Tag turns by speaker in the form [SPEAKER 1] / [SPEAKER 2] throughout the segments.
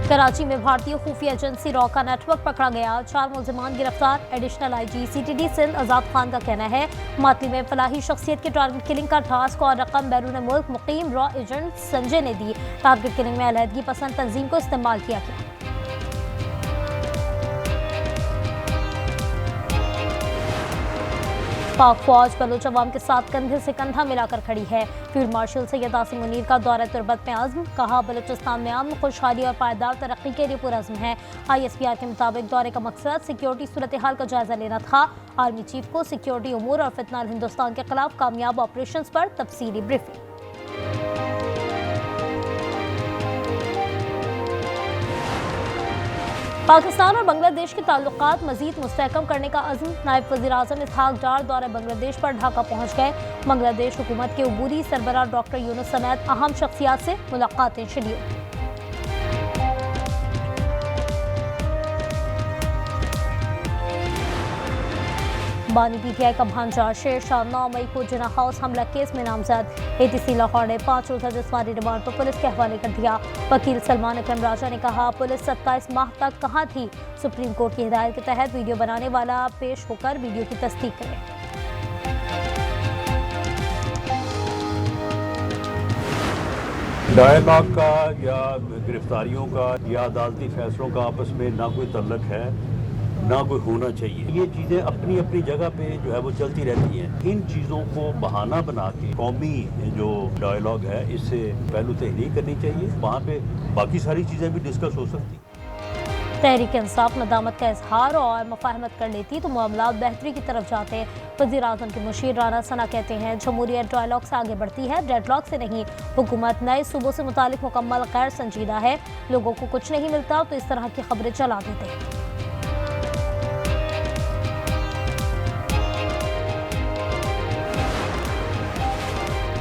[SPEAKER 1] कराची में भारतीय खुफिया एजेंसी रॉ का नेटवर्क पकड़ा गया, 4 मुलजिमान गिरफ्तार। एडिशनल आईजी CTD सिंध आजाद खान का कहना है मातली में फलाही शख्सियत की टारगेट किलिंग का टास्क और रकम बैरून मुल्क मुकीम रॉ एजेंट संजय ने दी। टारगेट किलिंग में अलहदगी पसंद तंजीम को इस्तेमाल किया गया। पाक फौज बलोच अवाम के साथ कंधे से कंधा मिलाकर खड़ी है। फील्ड मार्शल सैयद आसिम मुनीर का दौरा तुर्बत में आज़म, कहा बलूचिस्तान में अमन, खुशहाली और पायदार तरक्की के लिए पुरज़्म है। ISPR के मुताबिक दौरे का मकसद सिक्योरिटी सूरत हाल का जायजा लेना था। आर्मी चीफ को सिक्योरिटी उमूर और फितनाल हिंदुस्तान के खिलाफ कामयाब ऑपरेशन पर तफसीली ब्रीफिंग। पाकिस्तान और बांग्लादेश के ताल्लुकात मजीद मुस्तहकम करने का अज़्म, नायब वज़ीर-ए-आज़म इसहाक डार दौरे बांग्लादेश पर ढाका पहुँच गए। बांग्लादेश हुकूमत के अबूरी सरबराह डॉक्टर यूनुस समेत अहम शख्सियात से मुलाकातें शेड्यूल। बानी PTI का भांजा शेर शाह 9 मई को जिना हाउस हमला केस में नामजद। ATC लाहौर ने 5 रोज़ा जिस्मानी रिमांड पर पुलिस के हवाले कर दिया। वकील सलमान अकरम राजा ने कहा पुलिस 27 माह तक कहाँ थी। सुप्रीम कोर्ट की हिदायत के तहत वीडियो बनाने वाला पेश होकर वीडियो की तस्दीक करे।
[SPEAKER 2] डायलॉग का या गिरफ्तारियों का या अदालती फैसलों का आपस में ना कोई तल्लक है, ना कोई होना चाहिए। ये चीज़ें अपनी अपनी जगह पे जो है वो चलती रहती हैं। इन चीज़ों को बहाना बना के कौमी जो डायलॉग है इससे पहलू तय नहीं करनी चाहिए। वहाँ पे बाकी सारी चीज़ें भी डिस्कस हो सकती।
[SPEAKER 1] तहरीक इंसाफ नदामत का इजहार और मुफाहमत कर लेती तो मामला बेहतरी की तरफ जाते। वज़ीर-ए-आज़म के मुशीर राना सना कहते हैं जमहूरियत डायलॉग से आगे बढ़ती है, डेडलॉक से नहीं। हुकूमत नए सूबों से मुतालिक मुकम्मल गैर संजीदा है। लोगों को कुछ नहीं मिलता तो इस तरह की खबरें चला देते हैं।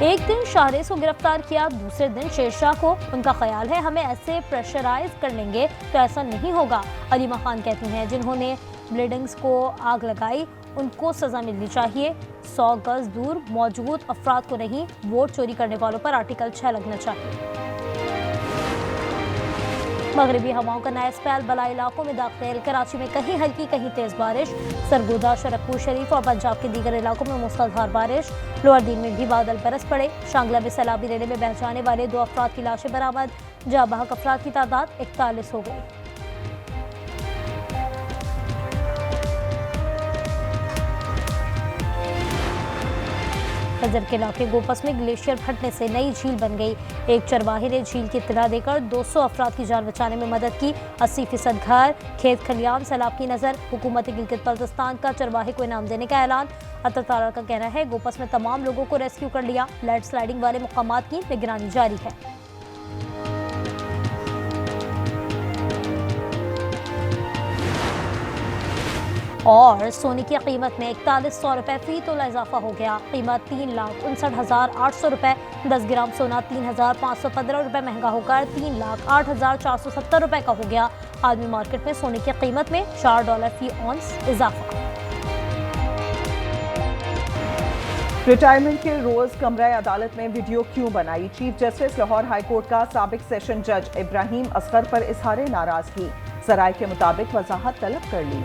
[SPEAKER 1] एक दिन शाहरेज को गिरफ्तार किया, दूसरे दिन शेरशाह को। उनका ख्याल है हमें ऐसे प्रेशराइज कर लेंगे तो ऐसा नहीं होगा। अलीमा खान कहती हैं जिन्होंने बिल्डिंग्स को आग लगाई उनको सजा मिलनी चाहिए। 100 गज दूर मौजूद अफराद को नहीं, वोट चोरी करने वालों पर आर्टिकल 6 लगना चाहिए। मगरबी हवाओं का नया स्पेल बलाई इलाकों में दाखिल। कराची में कहीं हल्की कहीं तेज बारिश। सरगोदा, शरकपुर शरीफ और पंजाब के दीगर इलाकों में मूसलाधार बारिश। लोअर दिन में भी बादल बरस पड़े। शांगला में सैलाबी रेले में बह जाने वाले 2 अफराद की लाशें बरामद। जहां बहक अफराद की तादाद 41 हो गई। खजर के इलाके गोपस में ग्लेशियर फटने से नई झील बन गई। एक चरवाहे ने झील की इत्तला देकर 200 अफराद की जान बचाने में मदद की। 80% घर, खेत खलियान सैलाब की नजर। हुकूमत गिलगित बल्तिस्तान का चरवाहे को इनाम देने का ऐलान। अतर तारा का कहना है गोपस में तमाम लोगों को रेस्क्यू कर लिया। लैंड स्लाइडिंग वाले मुकामात की निगरानी जारी है। और सोने की कीमत में 4100 रुपये फी तोला इजाफा हो गया। कीमत 3,59,800 रुपये। 10 ग्राम सोना 3,515 रुपये महंगा होकर 3,08,470 रुपये का हो गया। आदमी मार्केट में सोने की कीमत में $4 फी औंस इजाफा।
[SPEAKER 3] रिटायरमेंट के रोज कमरा अदालत में वीडियो क्यों बनाई? Chief justice Lahore high court का साबिक सेशन जज इब्राहिम असगर पर इजहार नाराजगी। जराए के मुताबिक वजाहत तलब कर ली।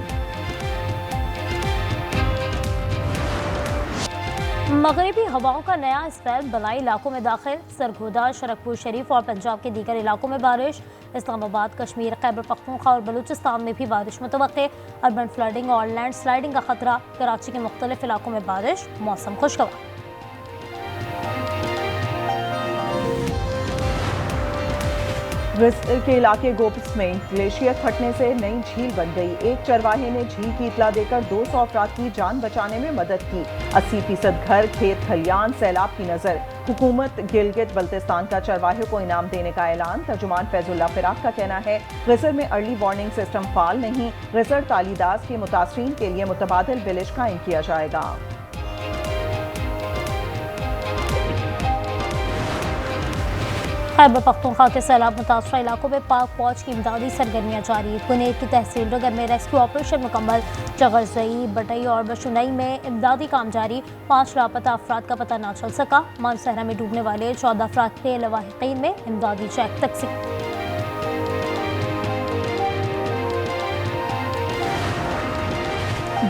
[SPEAKER 1] मगरबी हवाओं का नया स्पेल बलाई इलाकों में दाखिल। सरगोदा, शरकपुर शरीफ और पंजाब के दीगर इलाकों में बारिश। इस्लामाबाद, कश्मीर, खैबर पख्तूनख्वा और बलूचिस्तान में भी बारिश मुतवक्के। अर्बन फ्लडिंग और लैंड स्लाइडिंग का खतरा। कराची के मुख्तलिफ इलाकों में बारिश। मौसम खुशगवार।
[SPEAKER 3] रिजल के इलाके गोपस में ग्लेशियर फटने से नई झील बन गई। एक चरवाहे ने झील की इतला देकर 200 अफराद की जान बचाने में मदद की। 80% घर, खेत खलियान सैलाब की नजर। हुकूमत गिलगित बल्तिस्तान का चरवाहे को इनाम देने का ऐलान। तर्जुमान फैजुल्ला फिराक का कहना है रिजल में अर्ली वार्निंग सिस्टम फाल नहीं। रिजल तालीदास के मुतासरीन के लिए मुतबादिल विलेज कायम किया जाएगा।
[SPEAKER 1] खैबर पख्तूनख्वा के सैलाब मुतासरा इलाकों में पाक फौज की इमदादी सरगर्मियाँ जारी। पुनेर की तहसील नगर में रेस्क्यू ऑपरेशन मुकम्मल। जगरजई, बटई और बशुनई में इमदादी काम जारी। 5 लापता अफराद का पता न चल सका। मानसहरा में डूबने वाले 14 अफराद के लवाहिकीन में इमदादी चेक तकसीम।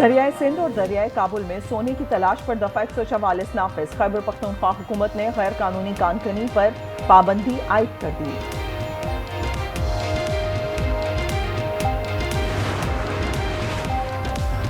[SPEAKER 3] दरियाए सिंध और दरियाए काबुल में सोने की तलाश पर दफा 144 नाफिज। खैबर पख्तूनख्वा हुकूमत ने गैर कानूनी कानकनी पर पाबंदी आयद कर दी।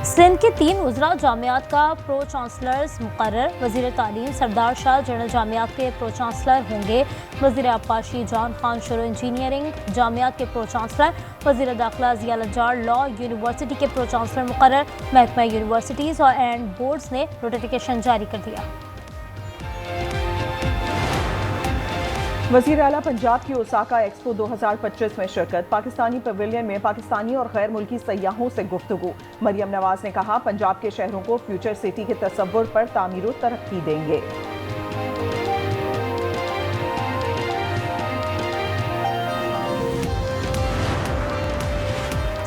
[SPEAKER 1] सिंध के 3 उज़रा जामियात का प्रो चांसलर्स मुकर्रर। वज़ीर तालीम सरदार शाह जनरल जामियात के प्रो चांसलर होंगे। वज़ीर आबपाशी जॉन खान शुरू इंजीनियरिंग जामियात के प्रो चांसलर। वज़ीर दाखिला ज़िया लज्जार लॉ यूनिवर्सिटी के प्रो चांसलर मुकर्रर। महकमा यूनिवर्सिटीज़ और एंड बोर्ड्स ने नोटिफिकेशन जारी कर दिया।
[SPEAKER 3] वज़ीर आला पंजाब की ओसाका एक्सपो 2025 में शिरकत। पाकिस्तानी पवेलियन में पाकिस्तानी और गैर मुल्की सयाहों से गुफ्तगू। मरियम नवाज ने कहा, पंजाब के शहरों को फ्यूचर सिटी के तसव्वुर पर तामीर व तरक्की देंगे।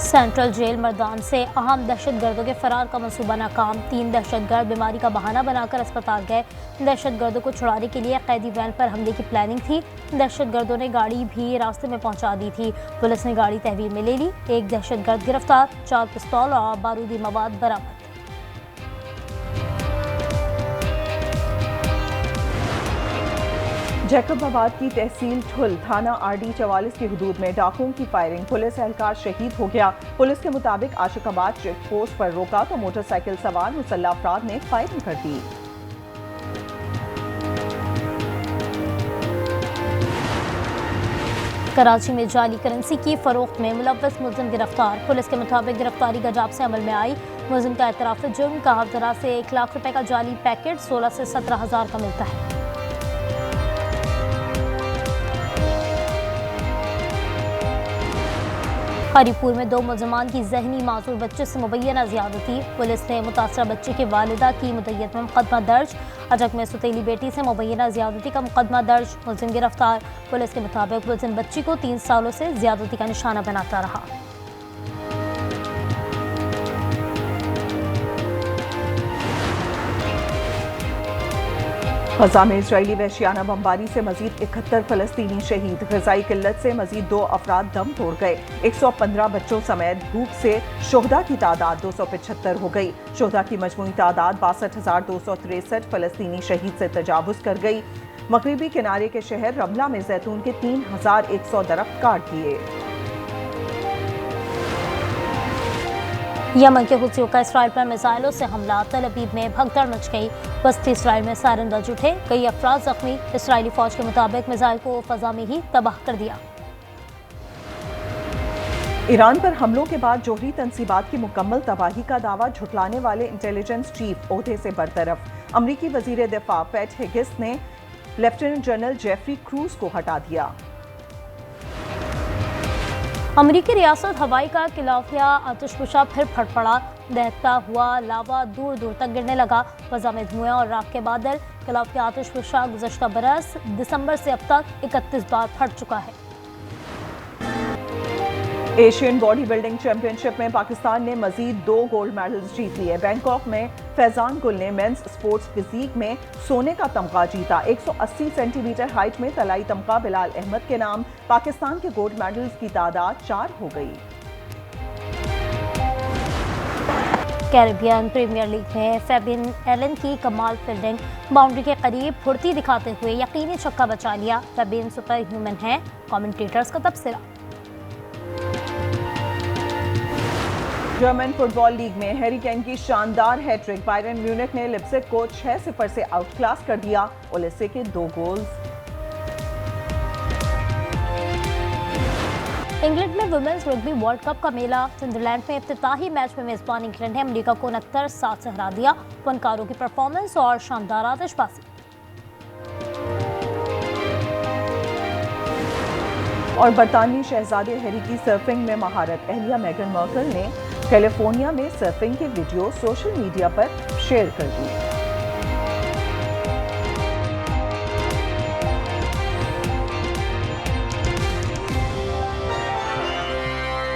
[SPEAKER 1] सेंट्रल जेल मर्दान से अहम दहशतगर्दों के फरार का मंसूबा नाकाम। 3 दहशतगर्द बीमारी का बहाना बनाकर अस्पताल गए। दहशतगर्दों को छुड़ाने के लिए कैदी वैन पर हमले की प्लानिंग थी। दहशतगर्दों ने गाड़ी भी रास्ते में पहुंचा दी थी। पुलिस ने गाड़ी तहवील में ले ली। 1 दहशतगर्द गिरफ्तार, 4 पिस्तौल और बारूदी मवाद बरामद।
[SPEAKER 3] जैकबाबाद की तहसील ठुल थाना आरडी 44 की हदूद में डाकुओं की फायरिंग। पुलिस एहलकार शहीद हो गया। पुलिस के मुताबिक आशिकाबाद चेक पोस्ट पर रोका तो मोटरसाइकिल सवार मुसल्लह अफराद ने फायरिंग कर दी।
[SPEAKER 1] कराची में जाली करेंसी की फरोख्त में मुलव्वस मुलजिम गिरफ्तार। पुलिस के मुताबिक गिरफ्तारी गजाब से अमल में आई। मुलजिम का एतराफ़ जुर्म का हफ्तरा से 1 लाख रुपए का जाली पैकेट 16 से 17 हज़ार का मिलता है। हरीपुर में 2 मुलजमान की जहनी मासूर बच्चे से मुबैना ज़्यादती। पुलिस ने मुतासरा बच्चे के वालिदा की मुद्दत में मुकदमा दर्ज। अजक में सुतीली बेटी से मुबैना ज़्यादती का मुकदमा दर्ज। मुलजिम गिरफ्तार। पुलिस के मुताबिक मुलजिम बच्ची को 3 सालों से ज़्यादती का निशाना बनाता रहा।
[SPEAKER 3] गजा में इजरायली वहशियाना बमबारी से मजीद 71 फलस्तीनी शहीद। गजाई किल्लत से मजीद 2 अफराद दम तोड़ गए। 115 बच्चों समेत भूख से शोहदा की तादाद 275 हो गई। शोहदा की मजमूई तादाद 62,263 फलस्तीनी शहीद से तजावुज कर गई। मगरिबी किनारे के शहर रमला में जैतून के 3,100 दरख्त काट दिए।
[SPEAKER 1] यमन के हुथियों का इसराइल पर मिसाइलों से हमला। तल अवीव में भगदड़ मच गई। वस्ती इसराइल में सायरन बज उठे। कई अफराद जख्मी। इसराइली फौज के मुताबिक मिसाइल को फजा में ही तबाह कर दिया।
[SPEAKER 3] ईरान पर हमलों के बाद जोहरी तनसीबात की मुकम्मल तबाही का दावा झुटलाने वाले इंटेलिजेंस चीफ ओहदे से बरतरफ। अमरीकी वजीर दिफा पैट हेगिस ने लेफ्टिनेंट जनरल जेफरी क्रूज को हटा दिया।
[SPEAKER 1] अमरीकी रियासत हवाई का खिलाफिया आतिशफशा फिर फट पड़ा। दहकता हुआ लावा दूर दूर तक गिरने लगा। फजा में धुएं और राख के बादल। खिलाफिया आतिशफशा गुज़श्ता बरस दिसंबर से अब तक 31 बार फट चुका है।
[SPEAKER 3] एशियन बॉडी बिल्डिंग चैंपियनशिप में पाकिस्तान ने मजीद 2 गोल्ड मेडल्स जीत लिए। बैंकॉक में फैजान गुल ने मेंस स्पोर्ट्स फिजीक में सोने का तमगा जीता। 180 सेंटीमीटर हाइट में तलाई तमगा बिलाल अहमद के नाम। पाकिस्तान के गोल्ड मेडल्स की तादाद 4 हो गई।
[SPEAKER 1] कैरिबियन प्रीमियर लीग में फेबिन एलन की कमाल फील्डिंग। बाउंड्री के करीब फुर्ती दिखाते हुए यकीनी छक्का बचा लिया। फेबिन सुपर ह्यूमन है, कमेंटेटर्स का तबसरा।
[SPEAKER 3] जर्मन फुटबॉल लीग में हैरी केन की शानदार हैट्रिक। बायरन म्यूनिख ने लिप्सिक को 6-0 से आउट क्लास कर दिया। ओलेसे के 2 गोल्स।
[SPEAKER 1] इंग्लैंड में वुमेन्स रग्बी वर्ल्ड कप का मेला। सुंदरलैंड में इफ्तिताही मैच में मेजबान इंग्लैंड ने अमेरिका को 69-7 से हरा दिया। फनकारों की परफॉर्मेंस और शानदार आतिशबाजी।
[SPEAKER 3] और बरतानवी शहजादे हैरी की सर्फिंग में महारत। अहलिया मेगन मार्कल ने कैलिफोर्निया में सर्फिंग की वीडियो सोशल मीडिया पर शेयर कर दी।